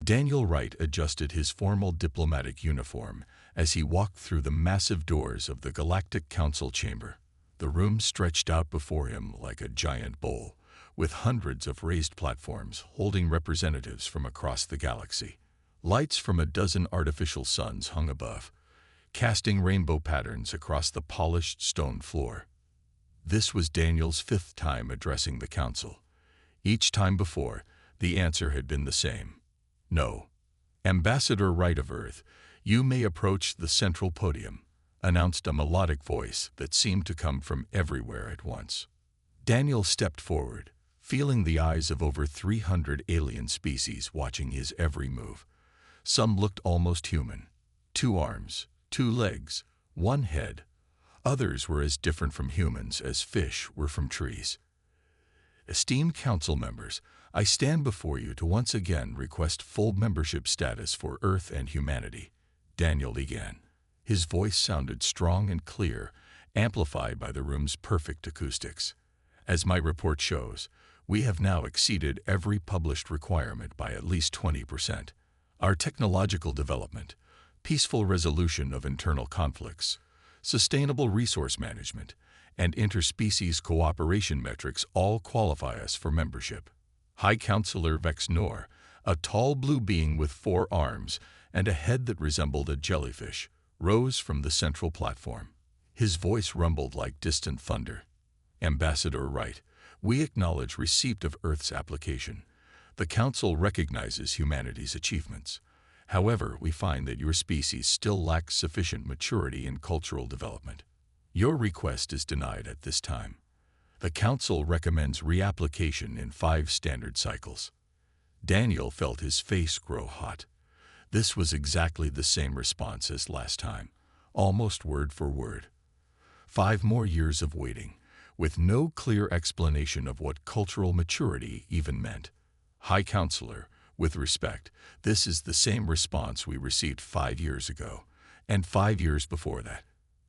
Daniel Wright adjusted his formal diplomatic uniform as he walked through the massive doors of the Galactic Council chamber. The room stretched out before him like a giant bowl, with hundreds of raised platforms holding representatives from across the galaxy. Lights from a dozen artificial suns hung above, casting rainbow patterns across the polished stone floor. This was Daniel's fifth time addressing the council. Each time before, the answer had been the same. No. Ambassador Wright of Earth, you may approach the central podium, announced a melodic voice that seemed to come from everywhere at once. Daniel stepped forward, feeling the eyes of over 300 alien species watching his every move. Some looked almost human. 2 arms, 2 legs, 1 head. Others were as different from humans as fish were from trees. Esteemed council members, I stand before you to once again request full membership status for Earth and humanity, Daniel began. His voice sounded strong and clear, amplified by the room's perfect acoustics. As my report shows, we have now exceeded every published requirement by at least 20%. Our technological development, peaceful resolution of internal conflicts, sustainable resource management, and interspecies cooperation metrics all qualify us for membership. High Counselor Vex Nor, a tall blue being with 4 arms and a head that resembled a jellyfish, rose from the central platform. His voice rumbled like distant thunder. Ambassador Wright, we acknowledge receipt of Earth's application. The Council recognizes humanity's achievements. However, we find that your species still lacks sufficient maturity in cultural development. Your request is denied at this time. The Council recommends reapplication in 5 standard cycles. Daniel felt his face grow hot. This was exactly the same response as last time, almost word for word. 5 more years of waiting, with no clear explanation of what cultural maturity even meant. High Counselor, with respect, this is the same response we received 5 years ago, and 5 years before that.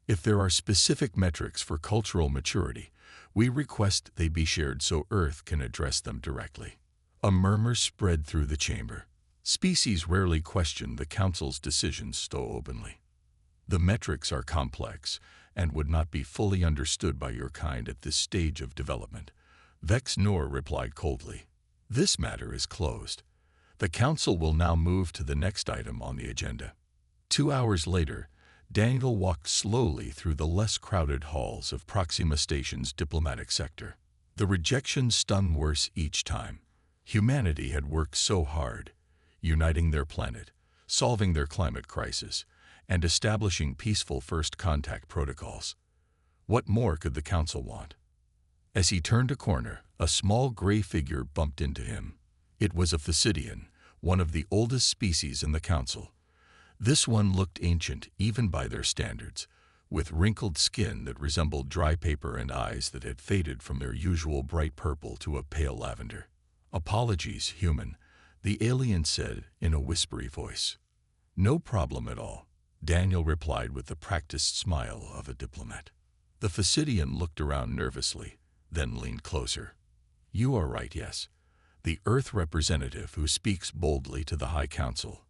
If there are specific metrics for cultural maturity, we request they be shared so Earth can address them directly. A murmur spread through the chamber. Species rarely question the Council's decisions so openly. The metrics are complex and would not be fully understood by your kind at this stage of development. Vex Nor replied coldly. This matter is closed. The Council will now move to the next item on the agenda. 2 hours later, Daniel walked slowly through the less crowded halls of Proxima Station's diplomatic sector. The rejection stung worse each time. Humanity had worked so hard, uniting their planet, solving their climate crisis, and establishing peaceful first contact protocols. What more could the Council want? As he turned a corner, a small gray figure bumped into him. It was a Physidian, one of the oldest species in the Council. This one looked ancient even by their standards, with wrinkled skin that resembled dry paper and eyes that had faded from their usual bright purple to a pale lavender. Apologies, human, the alien said in a whispery voice. No problem at all, Daniel replied with the practiced smile of a diplomat. The Physidian looked around nervously, then leaned closer. You are right, yes. The Earth representative who speaks boldly to the High Council.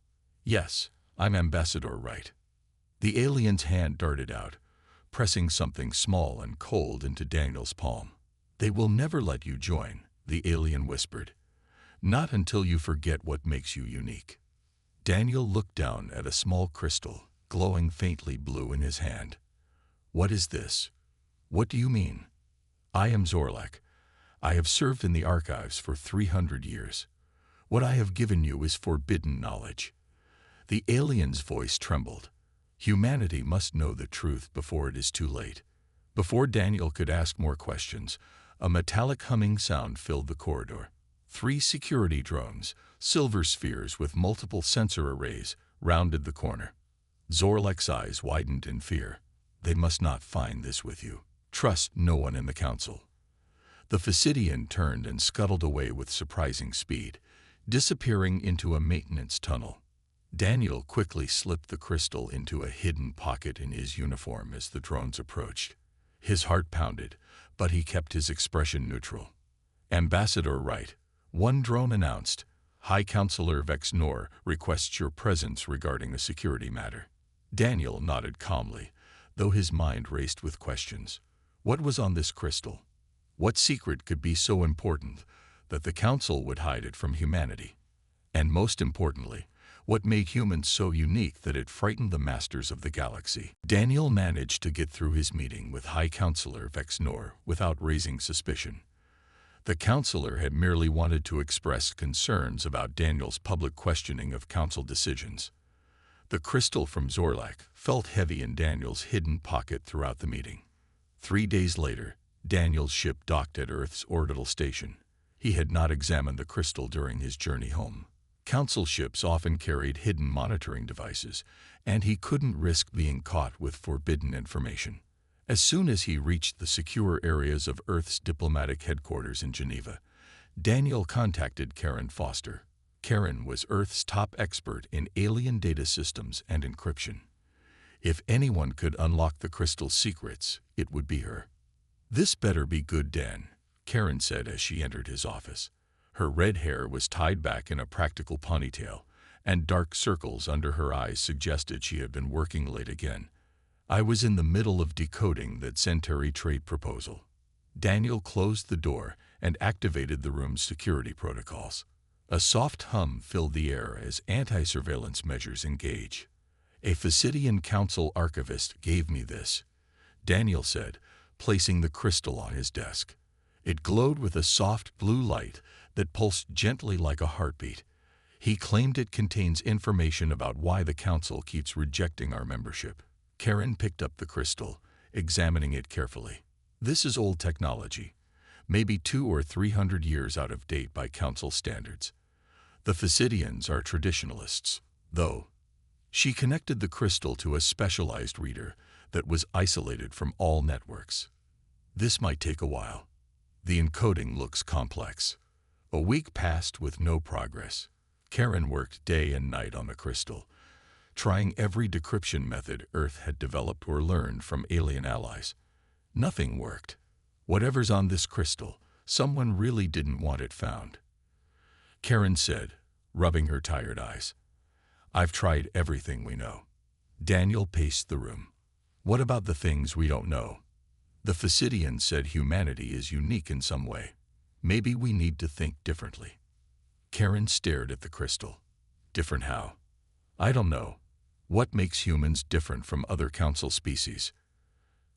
Yes. I'm Ambassador Wright. The alien's hand darted out, pressing something small and cold into Daniel's palm. They will never let you join, the alien whispered. Not until you forget what makes you unique. Daniel looked down at a small crystal, glowing faintly blue in his hand. What is this? What do you mean? I am Zorlak. I have served in the archives for 300 years. What I have given you is forbidden knowledge. The alien's voice trembled. Humanity must know the truth before it is too late. Before Daniel could ask more questions, a metallic humming sound filled the corridor. 3 security drones, silver spheres with multiple sensor arrays, rounded the corner. Zorlak's eyes widened in fear. They must not find this with you. Trust no one in the Council. The Physidian turned and scuttled away with surprising speed, disappearing into a maintenance tunnel. Daniel quickly slipped the crystal into a hidden pocket in his uniform as the drones approached. His heart pounded, but he kept his expression neutral. Ambassador Wright, one drone announced, High Counselor Vexnor requests your presence regarding a security matter. Daniel nodded calmly, though his mind raced with questions. What was on this crystal? What secret could be so important that the Council would hide it from humanity? And most importantly, what made humans so unique that it frightened the masters of the galaxy? Daniel managed to get through his meeting with High Counselor Vexnor without raising suspicion. The counselor had merely wanted to express concerns about Daniel's public questioning of council decisions. The crystal from Zorlak felt heavy in Daniel's hidden pocket throughout the meeting. 3 days later, Daniel's ship docked at Earth's orbital station. He had not examined the crystal during his journey home. Council ships often carried hidden monitoring devices, and he couldn't risk being caught with forbidden information. As soon as he reached the secure areas of Earth's diplomatic headquarters in Geneva, Daniel contacted Karen Foster. Karen was Earth's top expert in alien data systems and encryption. If anyone could unlock the crystal's secrets, it would be her. "This better be good, Dan," Karen said as she entered his office. Her red hair was tied back in a practical ponytail, and dark circles under her eyes suggested she had been working late again. "I was in the middle of decoding that Centauri trade proposal." Daniel closed the door and activated the room's security protocols. A soft hum filled the air as anti-surveillance measures engage. "A Physidian Council archivist gave me this," Daniel said, placing the crystal on his desk. It glowed with a soft blue light that pulsed gently like a heartbeat. "He claimed it contains information about why the Council keeps rejecting our membership." Karen picked up the crystal, examining it carefully. "This is old technology, maybe 200 or 300 years out of date by Council standards. The Physidians are traditionalists, though." She connected the crystal to a specialized reader that was isolated from all networks. "This might take a while. The encoding looks complex." A week passed with no progress. Karen worked day and night on the crystal, trying every decryption method Earth had developed or learned from alien allies. Nothing worked. "Whatever's on this crystal, someone really didn't want it found," Karen said, rubbing her tired eyes. "I've tried everything we know." Daniel paced the room. "What about the things we don't know?" "The Physidians said humanity is unique in some way. Maybe we need to think differently." Karen stared at the crystal. "Different how?" "I don't know. What makes humans different from other Council species?"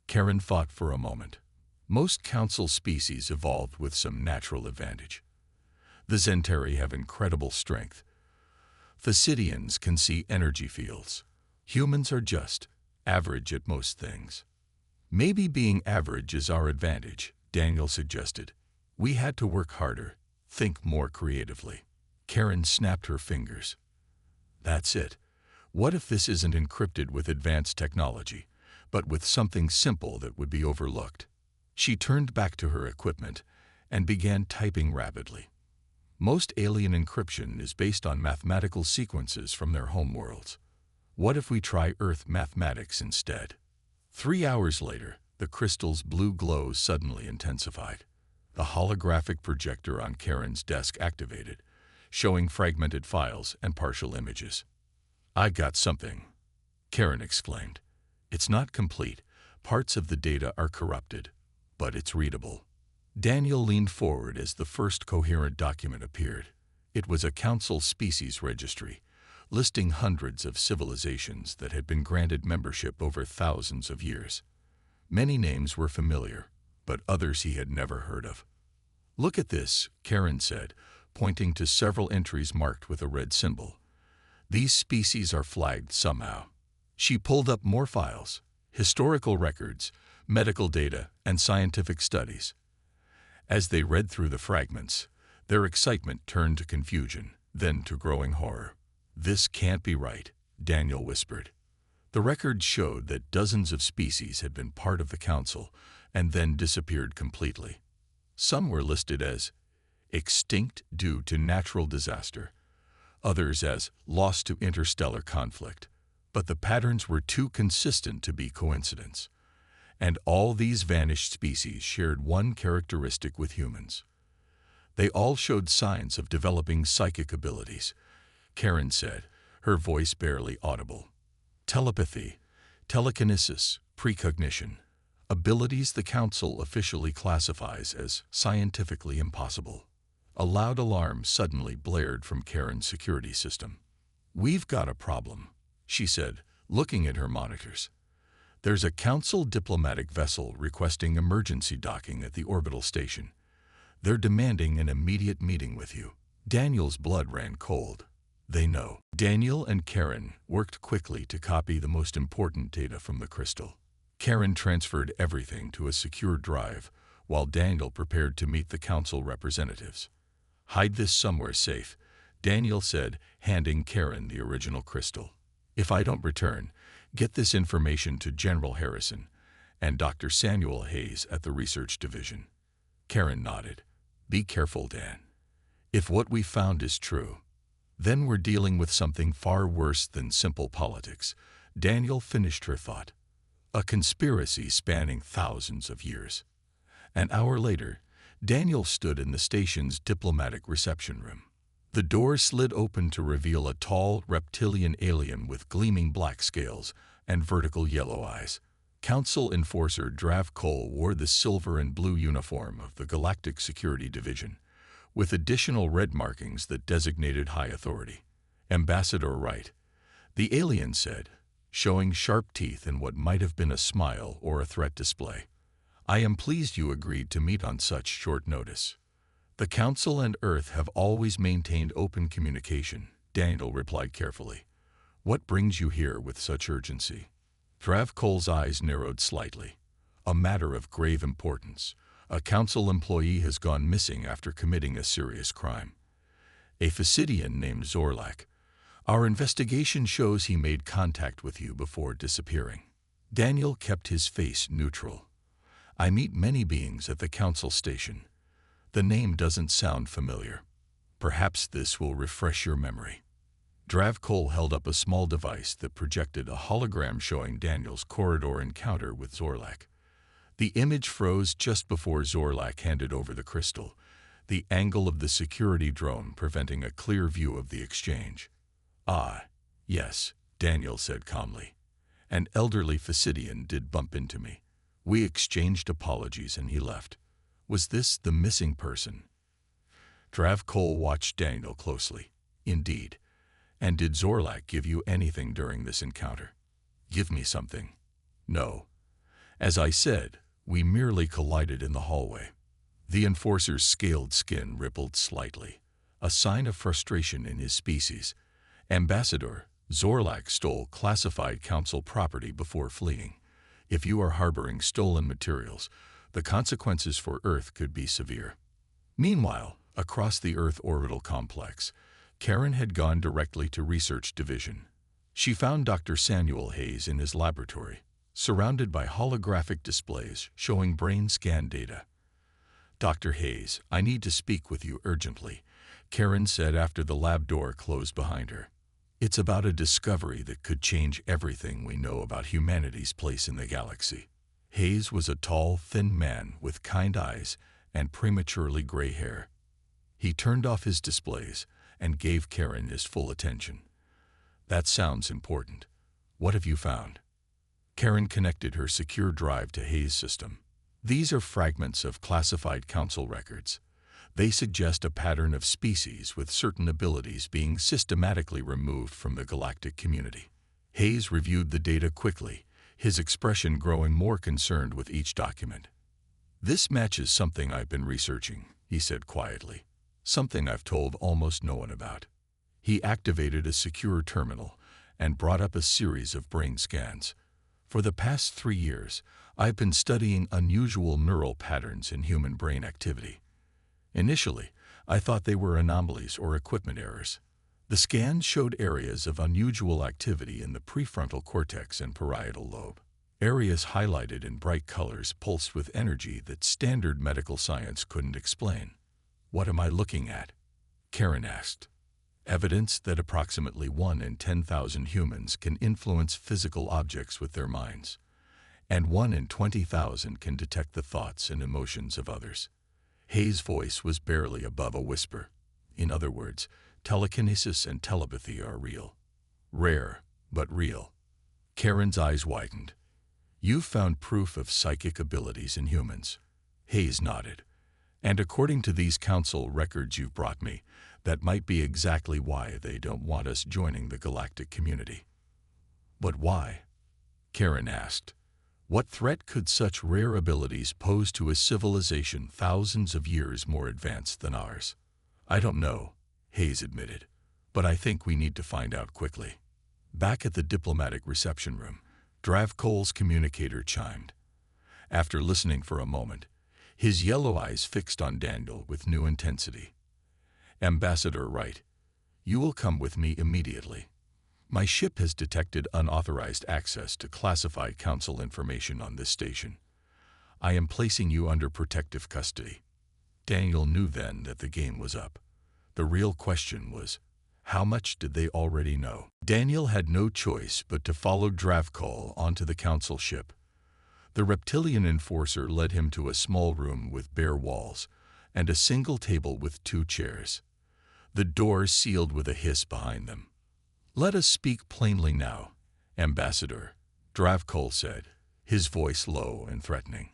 Karen thought for a moment. "Most Council species evolved with some natural advantage. The Centauri have incredible strength. Physidians can see energy fields. Humans are just average at most things." "Maybe being average is our advantage," Daniel suggested. "We had to work harder, think more creatively." Karen snapped her fingers. "That's it. What if this isn't encrypted with advanced technology, but with something simple that would be overlooked?" She turned back to her equipment and began typing rapidly. "Most alien encryption is based on mathematical sequences from their homeworlds. What if we try Earth mathematics instead?" 3 hours later, the crystal's blue glow suddenly intensified. The holographic projector on Karen's desk activated, showing fragmented files and partial images. "I got something," Karen exclaimed. "It's not complete. Parts of the data are corrupted, but it's readable." Daniel leaned forward as the first coherent document appeared. It was a Council species registry, listing hundreds of civilizations that had been granted membership over thousands of years. Many names were familiar, but others he had never heard of. "Look at this," Karen said, pointing to several entries marked with a red symbol. "These species are flagged somehow." She pulled up more files, historical records, medical data, and scientific studies. As they read through the fragments, their excitement turned to confusion, then to growing horror. "This can't be right," Daniel whispered. The records showed that dozens of species had been part of the Council and then disappeared completely. Some were listed as extinct due to natural disaster, others as lost to interstellar conflict, but the patterns were too consistent to be coincidence. And all these vanished species shared one characteristic with humans. They all showed signs of developing psychic abilities, Karen said, her voice barely audible. Telepathy, telekinesis, precognition, abilities the Council officially classifies as scientifically impossible. A loud alarm suddenly blared from Karen's security system. "We've got a problem," she said, looking at her monitors. "There's a Council diplomatic vessel requesting emergency docking at the orbital station. They're demanding an immediate meeting with you." Daniel's blood ran cold. They know. Daniel and Karen worked quickly to copy the most important data from the crystal. Karen transferred everything to a secure drive, while Daniel prepared to meet the Council representatives. "Hide this somewhere safe," Daniel said, handing Karen the original crystal. "If I don't return, get this information to General Harrison and Dr. Samuel Hayes at the Research Division." Karen nodded. "Be careful, Dan. If what we found is true, then we're dealing with something far worse than simple politics." Daniel finished her thought. "A conspiracy spanning thousands of years." An hour later, Daniel stood in the station's diplomatic reception room. The door slid open to reveal a tall, reptilian alien with gleaming black scales and vertical yellow eyes. Council Enforcer Drav Cole wore the silver and blue uniform of the Galactic Security Division, with additional red markings that designated high authority. "Ambassador Wright," the alien said, showing sharp teeth in what might have been a smile or a threat display. "I am pleased you agreed to meet on such short notice." "The Council and Earth have always maintained open communication," Daniel replied carefully. "What brings you here with such urgency?" Drav Cole's eyes narrowed slightly. "A matter of grave importance. A Council employee has gone missing after committing a serious crime. A Physidian named Zorlak. Our investigation shows he made contact with you before disappearing." Daniel kept his face neutral. "I meet many beings at the Council station. The name doesn't sound familiar. Perhaps this will refresh your memory." Drav Cole held up a small device that projected a hologram showing Daniel's corridor encounter with Zorlak. The image froze just before Zorlak handed over the crystal, the angle of the security drone preventing a clear view of the exchange. "Ah, yes," Daniel said calmly. "An elderly Physidian did bump into me. We exchanged apologies and he left. Was this the missing person?" Drav Cole watched Daniel closely. "Indeed. And did Zorlak give you anything during this encounter?" "Give me something?" "No. As I said, we merely collided in the hallway." The Enforcer's scaled skin rippled slightly, a sign of frustration in his species. "Ambassador, Zorlak stole classified Council property before fleeing. If you are harboring stolen materials, the consequences for Earth could be severe." Meanwhile, across the Earth orbital complex, Karen had gone directly to Research Division. She found Dr. Samuel Hayes in his laboratory, surrounded by holographic displays showing brain scan data. "Dr. Hayes, I need to speak with you urgently," Karen said after the lab door closed behind her. "It's about a discovery that could change everything we know about humanity's place in the galaxy." Hayes was a tall, thin man with kind eyes and prematurely gray hair. He turned off his displays and gave Karen his full attention. "That sounds important. What have you found?" Karen connected her secure drive to Hayes' system. "These are fragments of classified Council records. They suggest a pattern of species with certain abilities being systematically removed from the galactic community." Hayes reviewed the data quickly, his expression growing more concerned with each document. "This matches something I've been researching," he said quietly. "Something I've told almost no one about." He activated a secure terminal and brought up a series of brain scans. "For the past 3 years, I've been studying unusual neural patterns in human brain activity. Initially, I thought they were anomalies or equipment errors. The scans showed areas of unusual activity in the prefrontal cortex and parietal lobe. Areas highlighted in bright colors pulsed with energy that standard medical science couldn't explain." "What am I looking at?" Karen asked. "Evidence that approximately 1 in 10,000 humans can influence physical objects with their minds, and 1 in 20,000 can detect the thoughts and emotions of others." Hayes' voice was barely above a whisper. In other words, telekinesis and telepathy are real. Rare, but real. Karen's eyes widened. You've found proof of psychic abilities in humans. Hayes nodded. And according to these council records you've brought me, that might be exactly why they don't want us joining the galactic community. But why? Karen asked. What threat could such rare abilities pose to a civilization thousands of years more advanced than ours? I don't know, Hayes admitted, but I think we need to find out quickly. Back at the diplomatic reception room, Dravkohl's communicator chimed. After listening for a moment, his yellow eyes fixed on Daniel with new intensity. Ambassador Wright, you will come with me immediately. My ship has detected unauthorized access to classified council information on this station. I am placing you under protective custody. Daniel knew then that the game was up. The real question was, how much did they already know? Daniel had no choice but to follow Dravkohl onto the council ship. The reptilian enforcer led him to a small room with bare walls and a single table with 2 chairs. The doors sealed with a hiss behind them. Let us speak plainly now, Ambassador, Dravkohl said, his voice low and threatening.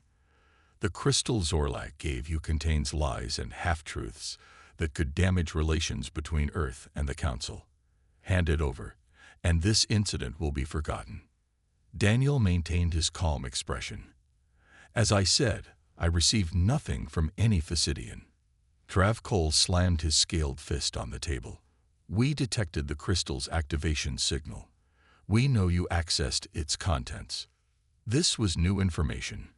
The crystal Zorlak gave you contains lies and half-truths that could damage relations between Earth and the Council. Hand it over, and this incident will be forgotten. Daniel maintained his calm expression. As I said, I received nothing from any Physidian. Dravkohl slammed his scaled fist on the table. We detected the crystal's activation signal. We know you accessed its contents. This was new information.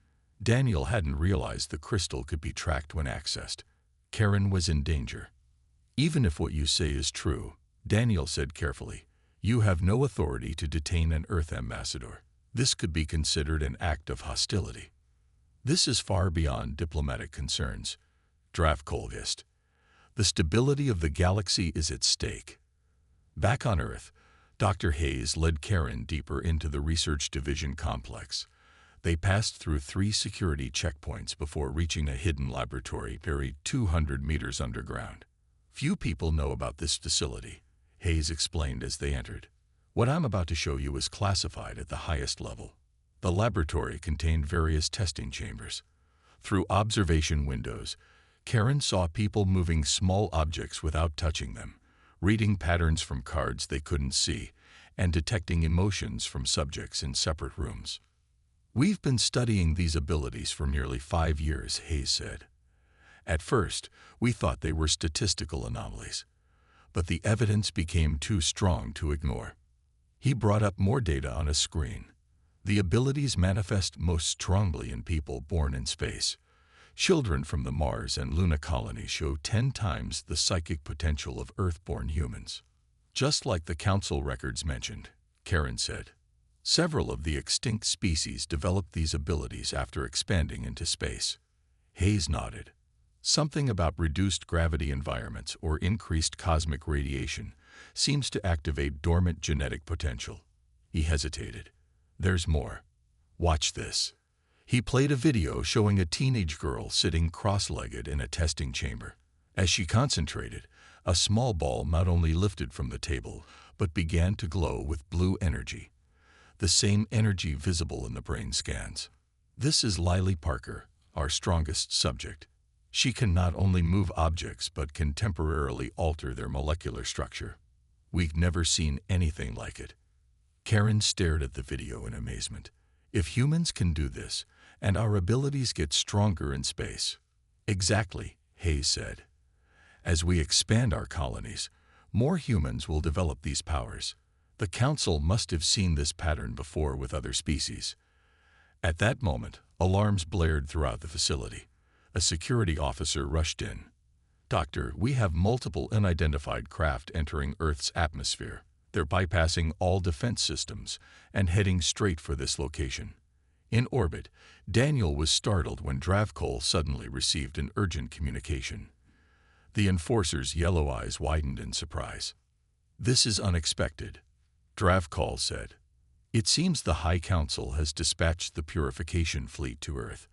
Daniel hadn't realized the crystal could be tracked when accessed. Karen was in danger. Even if what you say is true, Daniel said carefully, you have no authority to detain an Earth ambassador. This could be considered an act of hostility. This is far beyond diplomatic concerns, Dravkohl hissed. The stability of the galaxy is at stake. Back on Earth, Dr. Hayes led Karen deeper into the research division complex. They passed through 3 security checkpoints before reaching a hidden laboratory buried 200 meters underground. Few people know about this facility, Hayes explained as they entered. What I'm about to show you is classified at the highest level. The laboratory contained various testing chambers. Through observation windows, Karen saw people moving small objects without touching them, reading patterns from cards they couldn't see, and detecting emotions from subjects in separate rooms. We've been studying these abilities for nearly 5 years, Hayes said. At first, we thought they were statistical anomalies, but the evidence became too strong to ignore. He brought up more data on a screen. The abilities manifest most strongly in people born in space. Children from the Mars and Luna colonies show 10 times the psychic potential of Earth-born humans. Just like the Council records mentioned, Karen said. Several of the extinct species developed these abilities after expanding into space. Hayes nodded. Something about reduced gravity environments or increased cosmic radiation seems to activate dormant genetic potential. He hesitated. There's more. Watch this. He played a video showing a teenage girl sitting cross-legged in a testing chamber. As she concentrated, a small ball not only lifted from the table, but began to glow with blue energy. The same energy visible in the brain scans. This is Lily Parker, our strongest subject. She can not only move objects but can temporarily alter their molecular structure. We've never seen anything like it. Karen stared at the video in amazement. If humans can do this, and our abilities get stronger in space. Exactly, Hayes said. As we expand our colonies, more humans will develop these powers. The Council must have seen this pattern before with other species. At that moment, alarms blared throughout the facility. A security officer rushed in. Doctor, we have multiple unidentified craft entering Earth's atmosphere. They're bypassing all defense systems and heading straight for this location. In orbit, Daniel was startled when Dravkohl suddenly received an urgent communication. The enforcer's yellow eyes widened in surprise. This is unexpected, Dravkohl said. It seems the High Council has dispatched the purification fleet to Earth.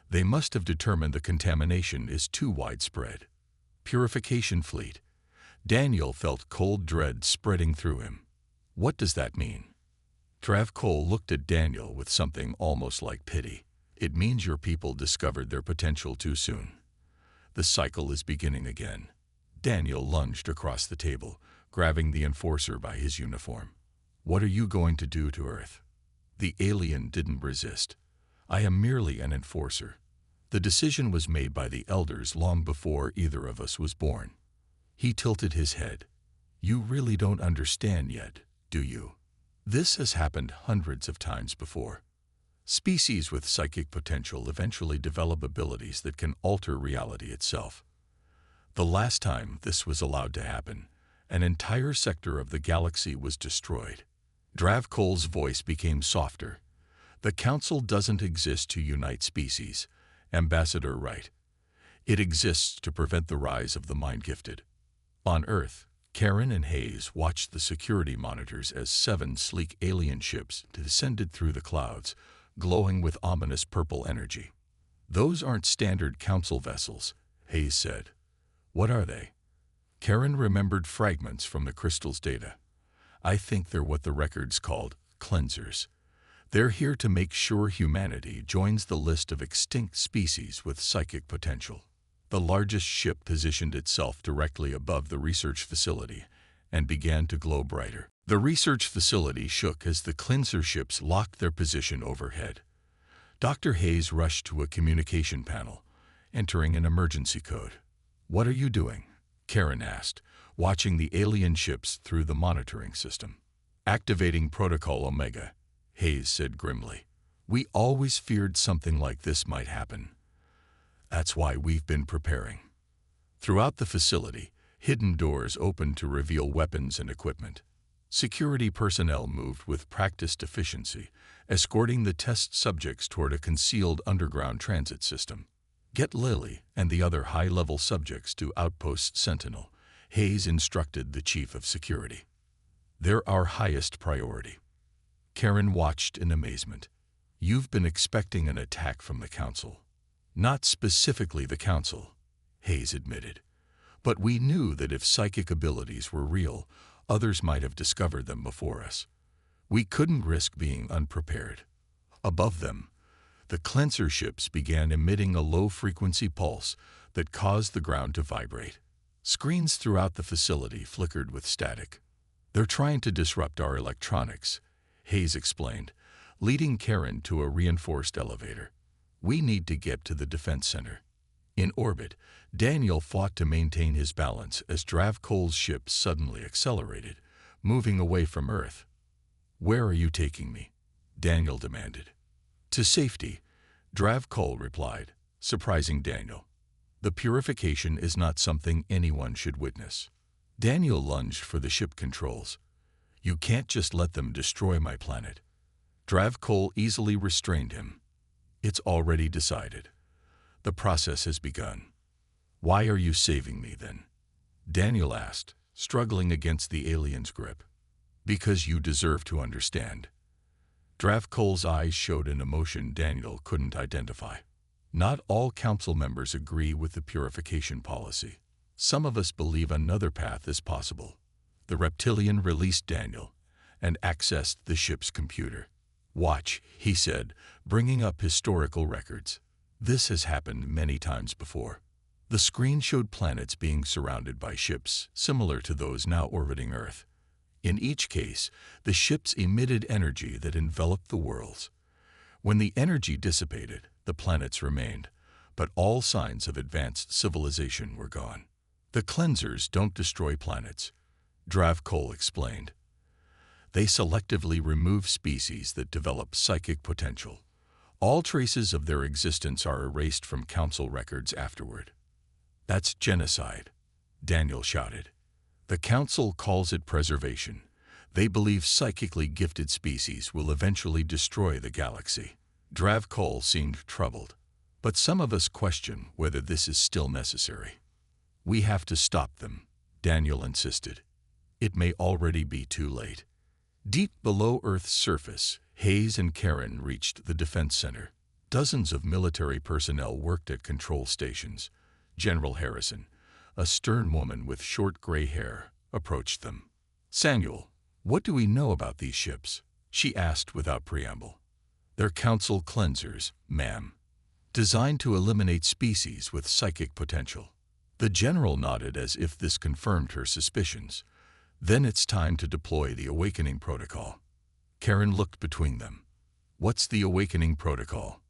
They must have determined the contamination is too widespread. Purification fleet. Daniel felt cold dread spreading through him. What does that mean? Travcole looked at Daniel with something almost like pity. It means your people discovered their potential too soon. The cycle is beginning again. Daniel lunged across the table, grabbing the enforcer by his uniform. What are you going to do to Earth? The alien didn't resist. I am merely an enforcer. The decision was made by the elders long before either of us was born. He tilted his head. You really don't understand yet, do you? This has happened hundreds of times before. Species with psychic potential eventually develop abilities that can alter reality itself. The last time this was allowed to happen, an entire sector of the galaxy was destroyed. Travcole's voice became softer. The Council doesn't exist to unite species, Ambassador Wright. It exists to prevent the rise of the mind-gifted. On Earth, Karen and Hayes watched the security monitors as 7 sleek alien ships descended through the clouds, glowing with ominous purple energy. Those aren't standard Council vessels, Hayes said. What are they? Karen remembered fragments from the crystal's data. I think they're what the records called cleansers. They're here to make sure humanity joins the list of extinct species with psychic potential. The largest ship positioned itself directly above the research facility and began to glow brighter. The research facility shook as the cleanser ships locked their position overhead. Dr. Hayes rushed to a communication panel, entering an emergency code. What are you doing? Karen asked, watching the alien ships through the monitoring system. Activating Protocol Omega, Hayes said grimly. We always feared something like this might happen. That's why we've been preparing. Throughout the facility, hidden doors opened to reveal weapons and equipment. Security personnel moved with practiced efficiency, escorting the test subjects toward a concealed underground transit system. Get Lily and the other high-level subjects to Outpost Sentinel, Hayes instructed the chief of security. They're our highest priority. Karen watched in amazement. You've been expecting an attack from the Council. Not specifically the Council, Hayes admitted. But we knew that if psychic abilities were real, others might have discovered them before us. We couldn't risk being unprepared. Above them, the cleanser ships began emitting a low-frequency pulse that caused the ground to vibrate. Screens throughout the facility flickered with static. They're trying to disrupt our electronics, Hayes explained, leading Karen to a reinforced elevator. We need to get to the defense center. In orbit, Daniel fought to maintain his balance as Travcole's ship suddenly accelerated, moving away from Earth. Where are you taking me? Daniel demanded. To safety, Travcole replied, surprising Daniel. The purification is not something anyone should witness. Daniel lunged for the ship controls. You can't just let them destroy my planet. Travcole easily restrained him. It's already decided. The process has begun. Why are you saving me then? Daniel asked, struggling against the alien's grip. Because you deserve to understand. Travcole's eyes showed an emotion Daniel couldn't identify. Not all council members agree with the purification policy. Some of us believe another path is possible. The reptilian released Daniel and accessed the ship's computer. Watch, he said, bringing up historical records. This has happened many times before. The screen showed planets being surrounded by ships similar to those now orbiting Earth. In each case, the ships emitted energy that enveloped the worlds. When the energy dissipated, the planets remained, but all signs of advanced civilization were gone. The cleansers don't destroy planets, Travcole explained. They selectively remove species that develop psychic potential. All traces of their existence are erased from Council records afterward. That's genocide, Daniel shouted. The Council calls it preservation. They believe psychically gifted species will eventually destroy the galaxy. Travcole seemed troubled. But some of us question whether this is still necessary. We have to stop them, Daniel insisted. It may already be too late. Deep below Earth's surface, Hayes and Karen reached the defense center. Dozens of military personnel worked at control stations. General Harrison, a stern woman with short gray hair, approached them. "Samuel, what do we know about these ships?" she asked without preamble. "They're council cleansers, ma'am, designed to eliminate species with psychic potential." The general nodded as if this confirmed her suspicions. "Then it's time to deploy the awakening protocol." Karen looked between them. "What's the awakening protocol?"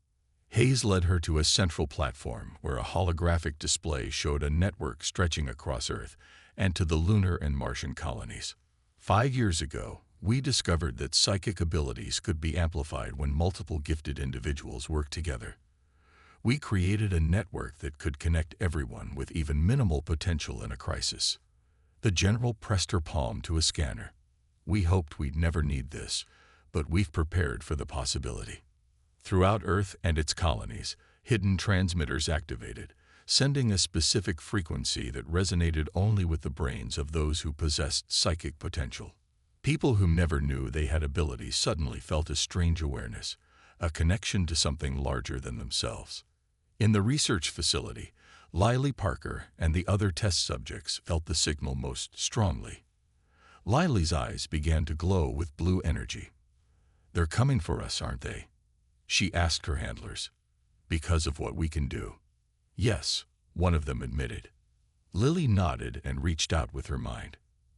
Hayes led her to a central platform where a holographic display showed a network stretching across Earth and to the lunar and Martian colonies. 5 years ago, we discovered that psychic abilities could be amplified when multiple gifted individuals work together. We created a network that could connect everyone with even minimal potential in a crisis. The general pressed her palm to a scanner. "We hoped we'd never need this, but we've prepared for the possibility." Throughout Earth and its colonies, hidden transmitters activated, sending a specific frequency that resonated only with the brains of those who possessed psychic potential. People who never knew they had abilities suddenly felt a strange awareness, a connection to something larger than themselves. In the research facility, Lily Parker and the other test subjects felt the signal most strongly. Lily's eyes began to glow with blue energy. "They're coming for us, aren't they?" she asked her handlers. "Because of what we can do." "Yes," one of them admitted. Lily nodded and reached out with her mind.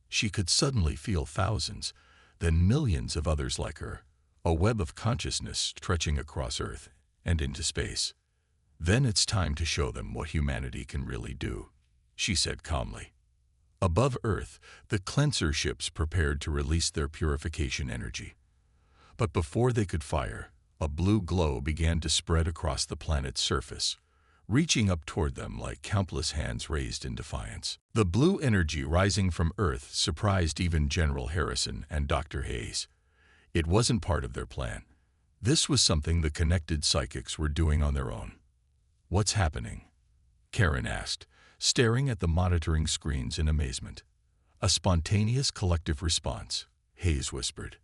She could suddenly feel thousands, then millions of others like her, a web of consciousness stretching across Earth and into space. "Then it's time to show them what humanity can really do," she said calmly. Above Earth, the cleanser ships prepared to release their purification energy. But before they could fire, a blue glow began to spread across the planet's surface, reaching up toward them like countless hands raised in defiance. The blue energy rising from Earth surprised even General Harrison and Dr. Hayes. It wasn't part of their plan. This was something the connected psychics were doing on their own. "What's happening?" Karen asked, staring at the monitoring screens in amazement. "A spontaneous collective response," Hayes whispered.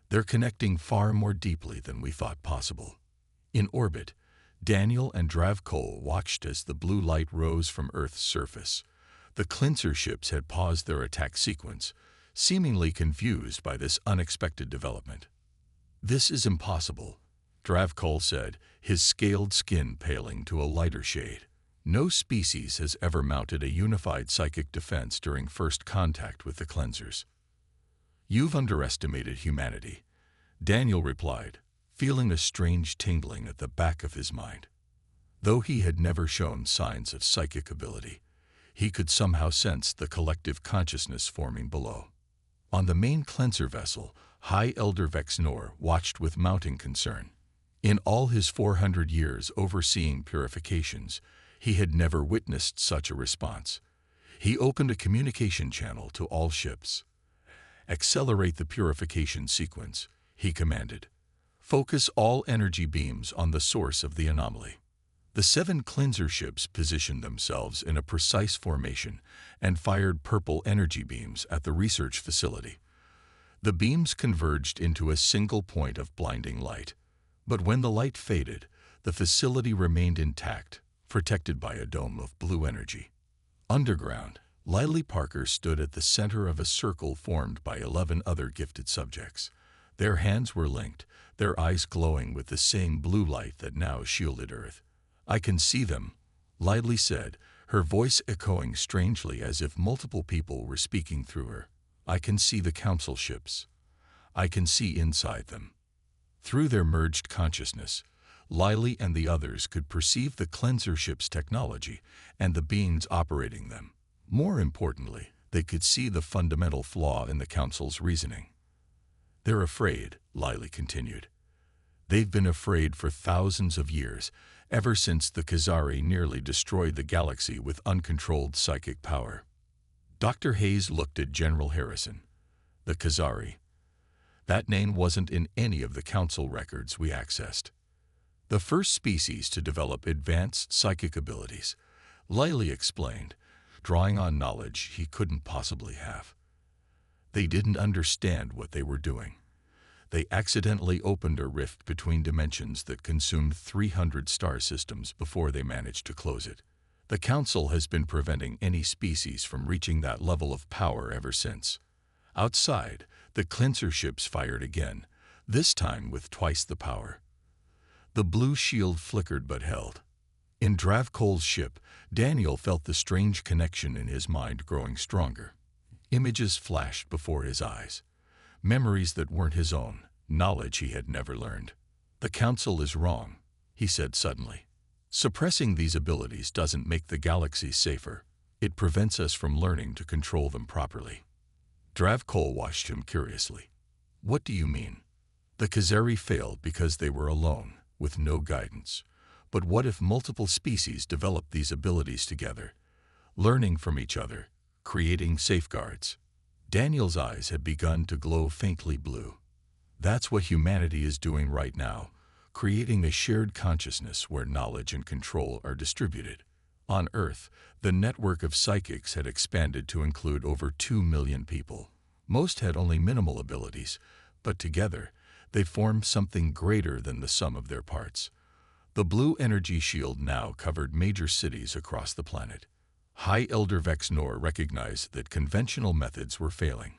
"They're connecting far more deeply than we thought possible." In orbit, Daniel and Dravkol watched as the blue light rose from Earth's surface. The cleanser ships had paused their attack sequence, seemingly confused by this unexpected development. "This is impossible," Dravkol said, his scaled skin paling to a lighter shade. "No species has ever mounted a unified psychic defense during first contact with the cleansers." "You've underestimated humanity," Daniel replied, feeling a strange tingling at the back of his mind. Though he had never shown signs of psychic ability, he could somehow sense the collective consciousness forming below. On the main cleanser vessel, High Elder Vexnor watched with mounting concern. In all his 400 years overseeing purifications, he had never witnessed such a response. He opened a communication channel to all ships. "Accelerate the purification sequence," he commanded. "Focus all energy beams on the source of the anomaly." The 7 cleanser ships positioned themselves in a precise formation and fired purple energy beams at the research facility. The beams converged into a single point of blinding light. But when the light faded, the facility remained intact, protected by a dome of blue energy. Underground, Lily Parker stood at the center of a circle formed by 11 other gifted subjects. Their hands were linked, their eyes glowing with the same blue light that now shielded Earth. "I can see them," Lily said, her voice echoing strangely as if multiple people were speaking through her. "I can see the council ships. I can see inside them." Through their merged consciousness, Lily and the others could perceive the cleanser ship's technology and the beings operating them. More importantly, they could see the fundamental flaw in the council's reasoning. "They're afraid," Lily continued. "They've been afraid for thousands of years, ever since the Khazari nearly destroyed the galaxy with uncontrolled psychic power." Dr. Hayes looked at General Harrison. "The Khazari. That name wasn't in any of the council records we accessed. The first species to develop advanced psychic abilities," Lily explained, drawing on knowledge he couldn't possibly have. "They didn't understand what they were doing. they accidentally opened a rift between dimensions that consumed 300 star systems before they managed to close it. The Council has been preventing any species from reaching that level of power ever since. Outside, the cleanser ships fired again, this time with twice the power. The blue shield flickered but held. In Dravkol's ship, Daniel felt the strange connection in his mind growing stronger. Images flashed before his eyes. Memories that weren't his own, knowledge he had never learned. "The Council is wrong," he said suddenly. "Suppressing these abilities doesn't make the galaxy safer. It prevents us from learning to control them properly." Dravkol watched him curiously. "What do you mean?" "The Khazari failed because they were alone, with no guidance. But what if multiple species developed these abilities together, learning from each other, creating safeguards?" Daniel's eyes had begun to glow faintly blue. "That's what humanity is doing right now, creating a shared consciousness where knowledge and control are distributed." On Earth, the network of psychics had expanded to include over 2 million people. Most had only minimal abilities, but together, they formed something greater than the sum of their parts. The blue energy shield now covered major cities across the planet. High Elder Vexnor recognized that conventional methods were failing.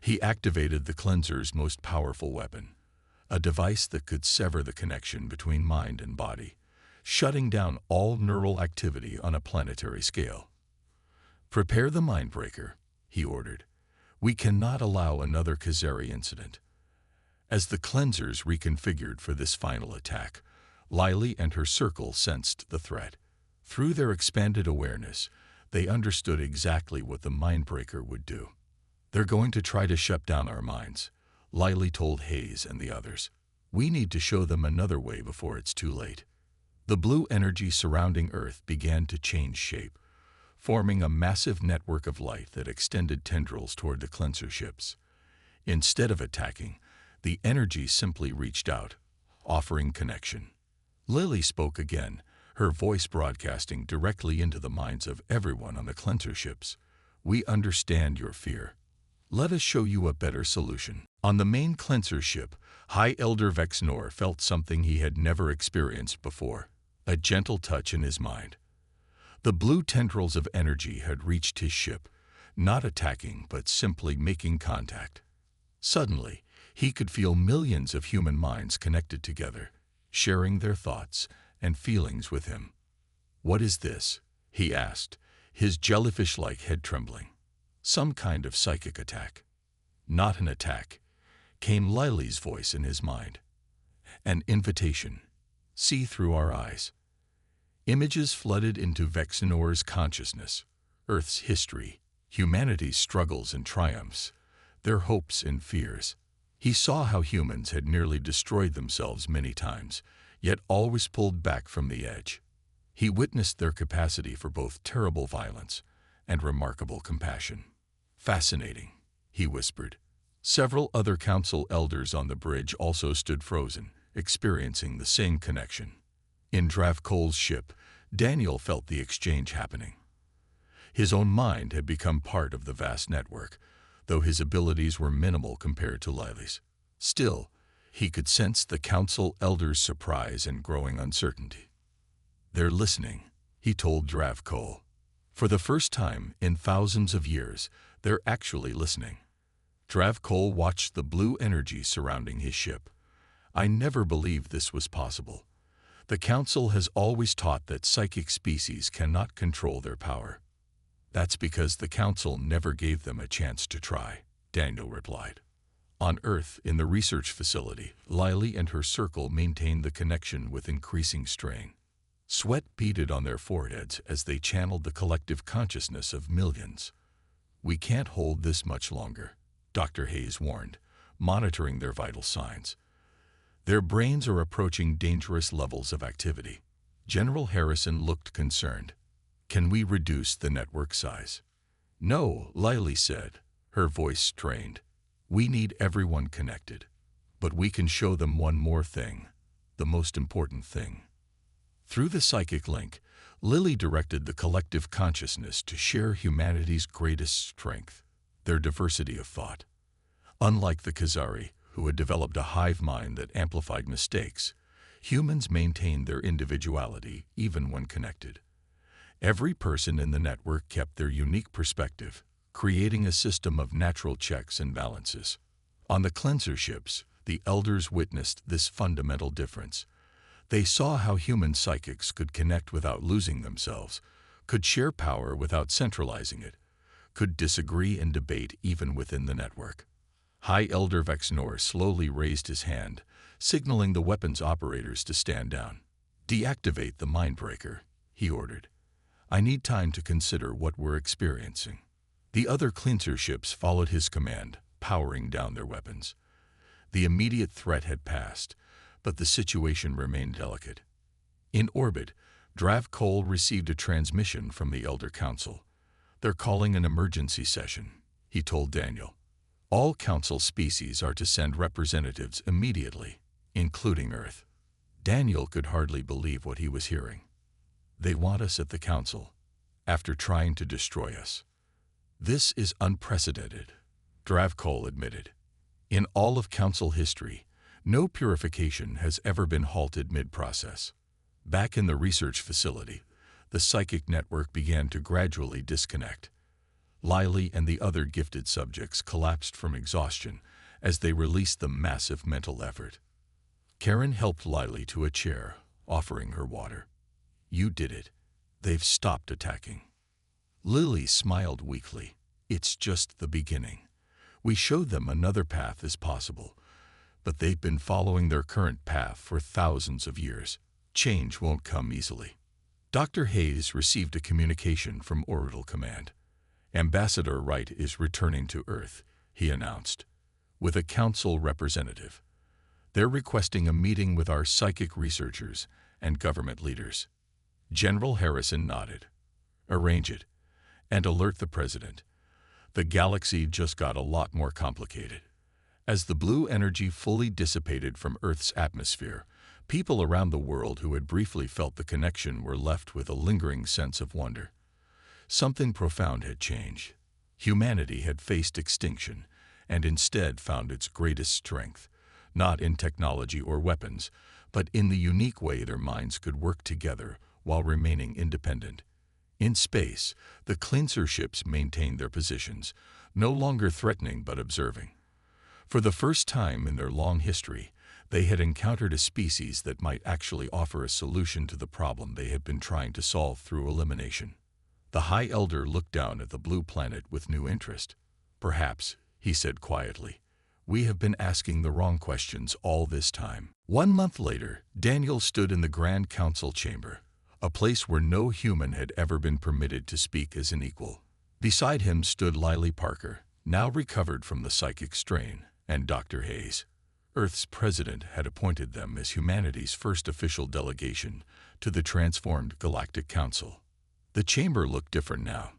He activated the cleanser's most powerful weapon, a device that could sever the connection between mind and body, shutting down all neural activity on a planetary scale. "Prepare the Mindbreaker," he ordered. "We cannot allow another Khazari incident." As the cleansers reconfigured for this final attack, Lily and her circle sensed the threat. Through their expanded awareness, they understood exactly what the Mindbreaker would do. "They're going to try to shut down our minds," Lily told Hayes and the others. "We need to show them another way before it's too late." The blue energy surrounding Earth began to change shape, forming a massive network of light that extended tendrils toward the cleanser ships. Instead of attacking, the energy simply reached out, offering connection. Lily spoke again, her voice broadcasting directly into the minds of everyone on the cleanser ships. "We understand your fear. Let us show you a better solution." On the main cleanser ship, High Elder Vexnor felt something he had never experienced before, a gentle touch in his mind. The blue tendrils of energy had reached his ship, not attacking but simply making contact. Suddenly, he could feel millions of human minds connected together, sharing their thoughts and feelings with him. "What is this?" he asked, his jellyfish-like head trembling. "Some kind of psychic attack." "Not an attack," came Lily's voice in his mind. "An invitation. See through our eyes." Images flooded into Vexnor's consciousness, Earth's history, humanity's struggles and triumphs, their hopes and fears. He saw how humans had nearly destroyed themselves many times, yet always pulled back from the edge. He witnessed their capacity for both terrible violence and remarkable compassion. "Fascinating," he whispered. Several other council elders on the bridge also stood frozen, experiencing the same connection. In Dravkol's ship, Daniel felt the exchange happening. His own mind had become part of the vast network, though his abilities were minimal compared to Lily's. Still, he could sense the council elders' surprise and growing uncertainty. "They're listening," he told Dravkol. "For the first time in thousands of years, they're actually listening." Dravkol watched the blue energy surrounding his ship. "I never believed this was possible. The Council has always taught that psychic species cannot control their power." "That's because the Council never gave them a chance to try," Daniel replied. On Earth, in the research facility, Lily and her circle maintained the connection with increasing strain. Sweat beaded on their foreheads as they channeled the collective consciousness of millions. "We can't hold this much longer," Dr. Hayes warned, monitoring their vital signs. "Their brains are approaching dangerous levels of activity." General Harrison looked concerned. "Can we reduce the network size?" "No," Lily said, her voice strained. "We need everyone connected. But we can show them one more thing, the most important thing." Through the psychic link, Lily directed the collective consciousness to share humanity's greatest strength, their diversity of thought. Unlike the Khazari, who had developed a hive mind that amplified mistakes, humans maintained their individuality even when connected. Every person in the network kept their unique perspective, creating a system of natural checks and balances. On the cleanser ships, the elders witnessed this fundamental difference. They saw how human psychics could connect without losing themselves, could share power without centralizing it, could disagree and debate even within the network. High Elder Vexnor slowly raised his hand, signaling the weapons operators to stand down. "Deactivate the mindbreaker," he ordered. "I need time to consider what we're experiencing." The other cleanser ships followed his command, powering down their weapons. The immediate threat had passed, but the situation remained delicate. In orbit, Drav Cole received a transmission from the Elder Council. "They're calling an emergency session," he told Daniel. "All Council species are to send representatives immediately, including Earth." Daniel could hardly believe what he was hearing. "They want us at the Council, after trying to destroy us." "This is unprecedented," Drav Cole admitted. "In all of Council history, no purification has ever been halted mid-process." Back in the research facility, the psychic network began to gradually disconnect. Lily and the other gifted subjects collapsed from exhaustion as they released the massive mental effort. Karen helped Lily to a chair, offering her water. "You did it. They've stopped attacking." Lily smiled weakly. "It's just the beginning. We showed them another path is possible, but they've been following their current path for thousands of years. Change won't come easily." Dr. Hayes received a communication from Orbital Command. "Ambassador Wright is returning to Earth," he announced, "with a council representative. They're requesting a meeting with our psychic researchers and government leaders." General Harrison nodded. "Arrange it, and alert the president. The galaxy just got a lot more complicated." As the blue energy fully dissipated from Earth's atmosphere, people around the world who had briefly felt the connection were left with a lingering sense of wonder. Something profound had changed. Humanity had faced extinction, and instead found its greatest strength, not in technology or weapons, but in the unique way their minds could work together while remaining independent. In space, the cleanser ships maintained their positions, no longer threatening but observing. For the first time in their long history, they had encountered a species that might actually offer a solution to the problem they had been trying to solve through elimination. The High Elder looked down at the blue planet with new interest. "Perhaps," he said quietly, "we have been asking the wrong questions all this time." 1 month later, Daniel stood in the Grand Council chamber, a place where no human had ever been permitted to speak as an equal. Beside him stood Lily Parker, now recovered from the psychic strain, and Dr. Hayes. Earth's president had appointed them as humanity's first official delegation to the transformed Galactic Council. The chamber looked different now.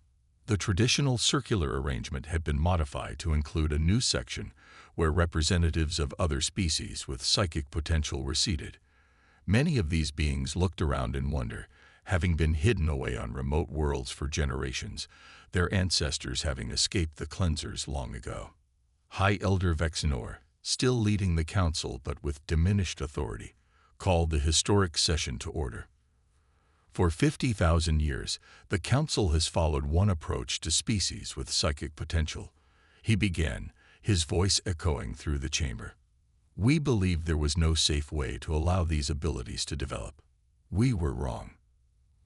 The traditional circular arrangement had been modified to include a new section where representatives of other species with psychic potential were seated. Many of these beings looked around in wonder, having been hidden away on remote worlds for generations, their ancestors having escaped the cleansers long ago. High Elder Vexnor, still leading the council but with diminished authority, called the historic session to order. For 50,000 years, the Council has followed one approach to species with psychic potential. He began, his voice echoing through the chamber. "We believed there was no safe way to allow these abilities to develop. We were wrong."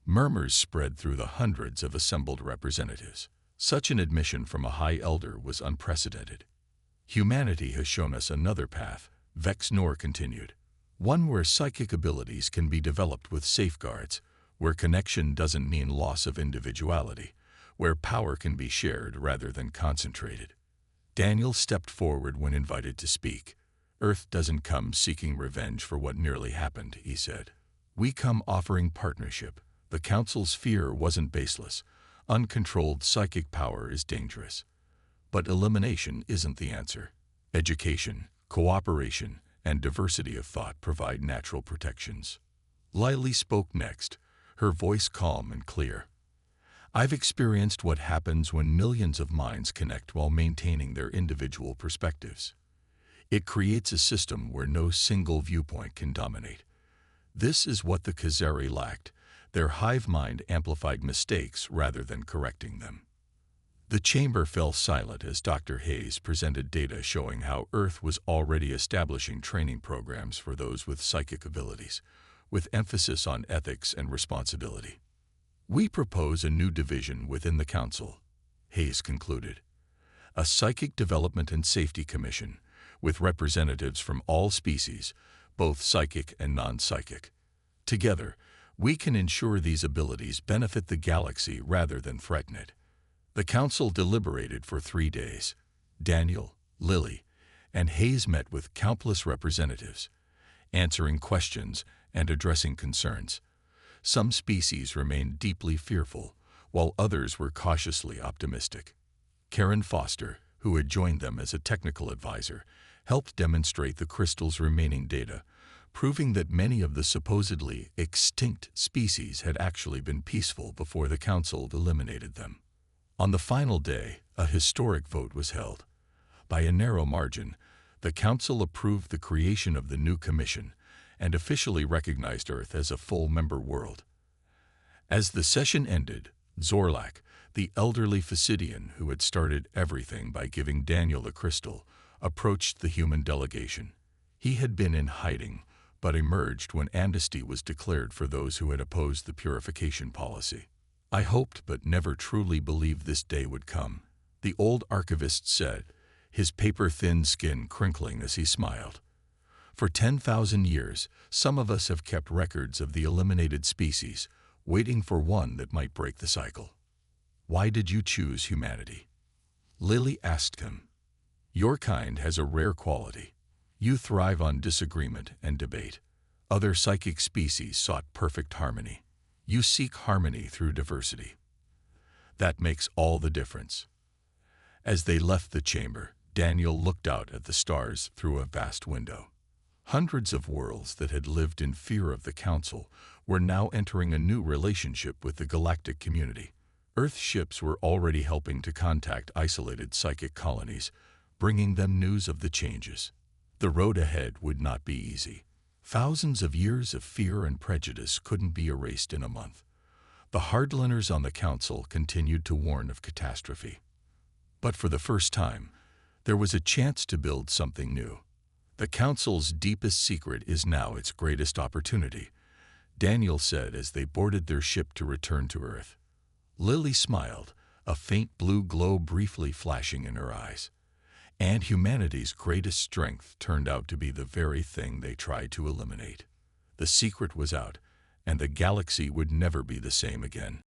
Murmurs spread through the hundreds of assembled representatives. Such an admission from a High Elder was unprecedented. "Humanity has shown us another path," Vexnor continued. "One where psychic abilities can be developed with safeguards, where connection doesn't mean loss of individuality, where power can be shared rather than concentrated." Daniel stepped forward when invited to speak. "Earth doesn't come seeking revenge for what nearly happened," he said. "We come offering partnership." The Council's fear wasn't baseless. Uncontrolled psychic power is dangerous. But elimination isn't the answer. Education, cooperation, and diversity of thought provide natural protections. Lily spoke next, her voice calm and clear. "I've experienced what happens when millions of minds connect while maintaining their individual perspectives. It creates a system where no single viewpoint can dominate. This is what the Khazari lacked. Their hive mind amplified mistakes rather than correcting them. The chamber fell silent as Dr. Hayes presented data showing how Earth was already establishing training programs for those with psychic abilities, with emphasis on ethics and responsibility. "We propose a new division within the Council," Hayes concluded. "A Psychic Development and Safety Commission, with representatives from all species, both psychic and non-psychic. Together, we can ensure these abilities benefit the galaxy rather than threaten it." The Council deliberated for 3 days. Daniel, Lily, and Hayes met with countless representatives, answering questions and addressing concerns. Some species remained deeply fearful, while others were cautiously optimistic. Karen Foster, who had joined them as a technical advisor, helped demonstrate the crystal's remaining data, proving that many of the supposedly extinct species had actually been peaceful before the Council eliminated them. On the final day, a historic vote was held. By a narrow margin, the Council approved the creation of the new commission and officially recognized Earth as a full member world. As the session ended, Zorlak, the elderly Physidian who had started everything by giving Daniel the crystal, approached the human delegation. He had been in hiding, but emerged when amnesty was declared for those who had opposed the purification policy. "I hoped but never truly believed this day would come," the old archivist said, his paper-thin skin crinkling as he smiled. "For 10,000 years, some of us have kept records of the eliminated species, waiting for one that might break the cycle." "Why did you choose humanity?" Lily asked him. "Your kind has a rare quality. You thrive on disagreement and debate. Other psychic species sought perfect harmony. You seek harmony through diversity. That makes all the difference." As they left the chamber, Daniel looked out at the stars through a vast window. Hundreds of worlds that had lived in fear of the Council were now entering a new relationship with the galactic community. Earth ships were already helping to contact isolated psychic colonies, bringing them news of the changes. The road ahead would not be easy. Thousands of years of fear and prejudice couldn't be erased in a month. The hardliners on the Council continued to warn of catastrophe. But for the first time, there was a chance to build something new. "The Council's deepest secret is now its greatest opportunity," Daniel said as they boarded their ship to return to Earth. Lily smiled, a faint blue glow briefly flashing in her eyes. And humanity's greatest strength turned out to be the very thing they tried to eliminate. The secret was out, and the galaxy would never be the same again.